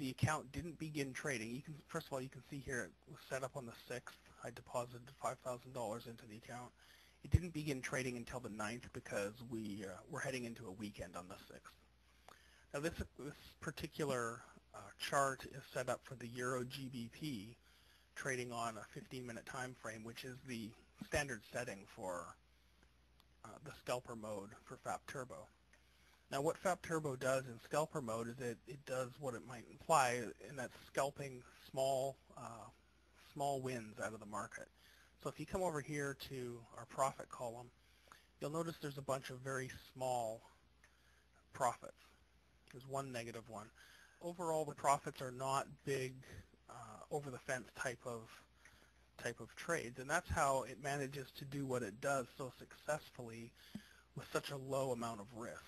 the account didn't begin trading. First of all, you can see here it was set up on the 6th. I deposited $5,000 into the account. It didn't begin trading until the 9th because we're heading into a weekend on the 6th. Now this particular chart is set up for the Euro GBP trading on a 15-minute time frame, which is the standard setting for the scalper mode for fapturbo. Now what fapturbo does in scalper mode is it does what it might imply, and that's scalping small wins out of the market. So if you come over here to our profit column, you'll notice there's a bunch of very small profits. There's one negative one. Overall, the profits are not big over-the-fence type of trades, and that's how it manages to do what it does so successfully with such a low amount of risk.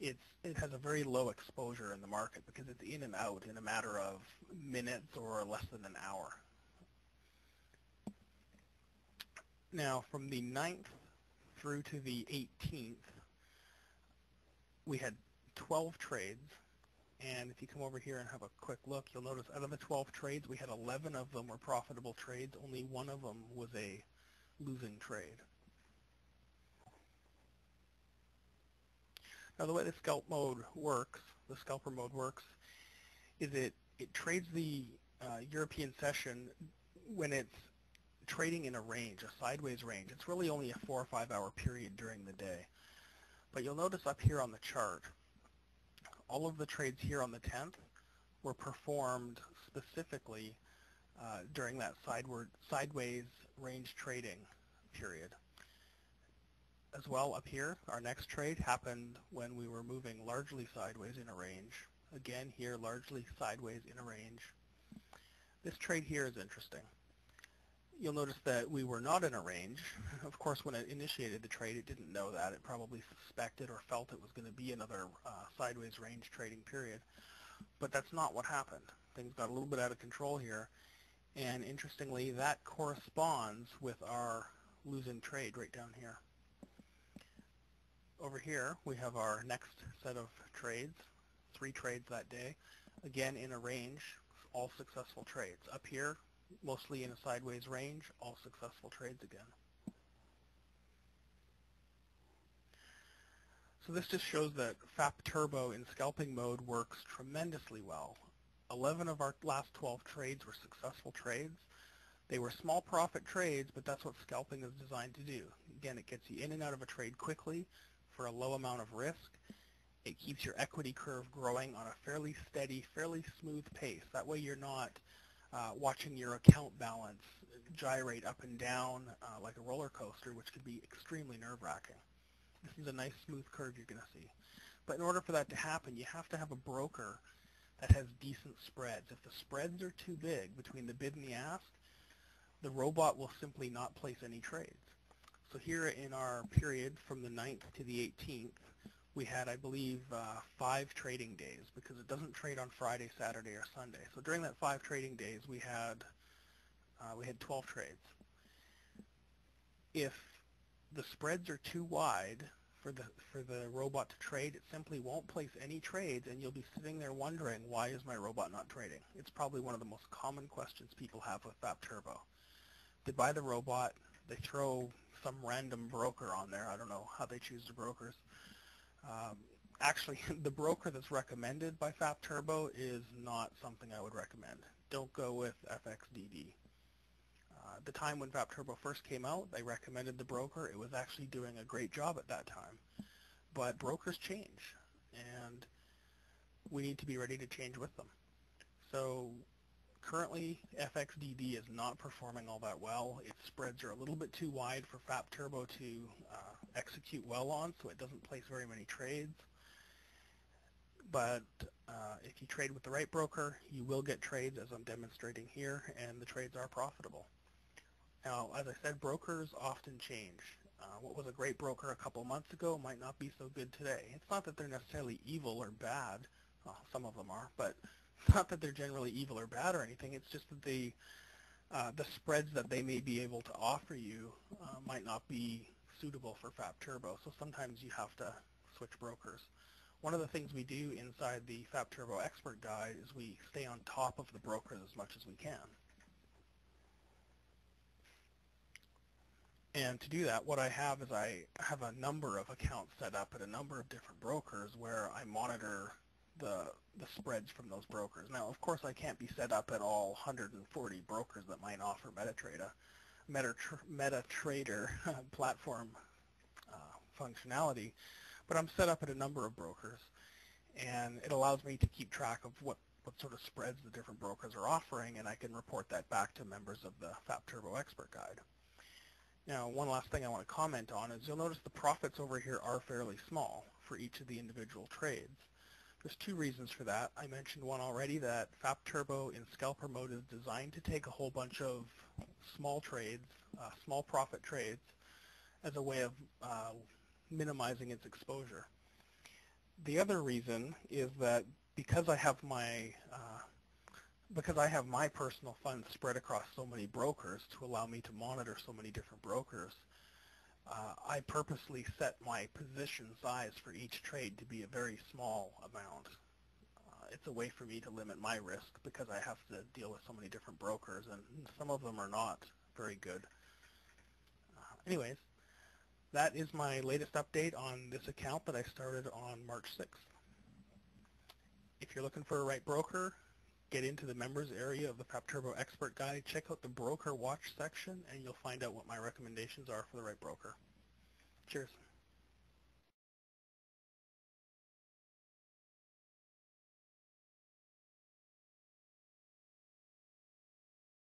It has a very low exposure in the market because it's in and out in a matter of minutes or less than an hour. Now, from the 9th through to the 18th, we had 12 trades. And if you come over here and have a quick look, you'll notice out of the 12 trades, we had 11 of them were profitable trades. Only one of them was a losing trade. Now the way the scalper mode works, is it trades the European session when it's trading in a range, a sideways range. It's really only a 4 or 5 hour period during the day. But you'll notice up here on the chart, all of the trades here on the 10th were performed specifically during that sideways range trading period. As well, up here, our next trade happened when we were moving largely sideways in a range. Again, here, largely sideways in a range. This trade here is interesting. You'll notice that we were not in a range. Of course, when it initiated the trade, it didn't know that. It probably suspected or felt it was going to be another sideways range trading period. But that's not what happened. Things got a little bit out of control here. And interestingly, that corresponds with our losing trade right down here. Over here, we have our next set of trades, 3 trades that day. Again, in a range, all successful trades. Up here, mostly in a sideways range, all successful trades again. So this just shows that fapturbo in scalping mode works tremendously well. 11 of our last 12 trades were successful trades. They were small profit trades, but that's what scalping is designed to do. Again, it gets you in and out of a trade quickly for a low amount of risk. It keeps your equity curve growing on a fairly steady, fairly smooth pace. That way you're not watching your account balance gyrate up and down like a roller coaster, which could be extremely nerve-wracking. This is a nice smooth curve you're going to see. But in order for that to happen, you have to have a broker that has decent spreads. If the spreads are too big between the bid and the ask, the robot will simply not place any trades. So here in our period from the 9th to the 18th, we had, I believe, 5 trading days because it doesn't trade on Friday, Saturday, or Sunday. So during that 5 trading days, we had 12 trades. If the spreads are too wide for the robot to trade, it simply won't place any trades, and you'll be sitting there wondering, why is my robot not trading? It's probably one of the most common questions people have with fapturbo. They buy the robot, they throw some random broker on there. I don't know how they choose the brokers. Actually, the broker that's recommended by fapturbo is not something I would recommend. Don't go with FXDD. At the time when fapturbo first came out, they recommended the broker. It was actually doing a great job at that time. But brokers change, and we need to be ready to change with them. So currently, FXDD is not performing all that well. Its spreads are a little bit too wide for fapturbo to execute well on, so it doesn't place very many trades. But if you trade with the right broker, you will get trades, as I'm demonstrating here, and the trades are profitable. Now, as I said, brokers often change. What was a great broker a couple months ago might not be so good today. It's not that they're necessarily evil or bad. Well, some of them are, but it's not that they're generally evil or bad or anything. It's just that the spreads that they may be able to offer you might not be suitable for fapturbo. So sometimes you have to switch brokers. One of the things we do inside the fapturbo expert guide is we stay on top of the brokers as much as we can. And to do that, what I have is I have a number of accounts set up at a number of different brokers where I monitor the spreads from those brokers. Now, of course, I can't be set up at all 140 brokers that might offer MetaTrader platform functionality, but I'm set up at a number of brokers, and it allows me to keep track of what sort of spreads the different brokers are offering, and I can report that back to members of the fapturbo expert guide. Now, one last thing I want to comment on is you'll notice the profits over here are fairly small for each of the individual trades. There's two reasons for that. I mentioned one already, that fapturbo in scalper mode is designed to take a whole bunch of small trades, small profit trades, as a way of minimizing its exposure. The other reason is that because I have my personal funds spread across so many brokers to allow me to monitor so many different brokers, I purposely set my position size for each trade to be a very small amount. It's a way for me to limit my risk because I have to deal with so many different brokers, and some of them are not very good. Anyways, that is my latest update on this account that I started on March 6th. If you're looking for a right broker, get into the members area of the fapturbo expert guide, check out the broker watch section, and you'll find out what my recommendations are for the right broker. Cheers.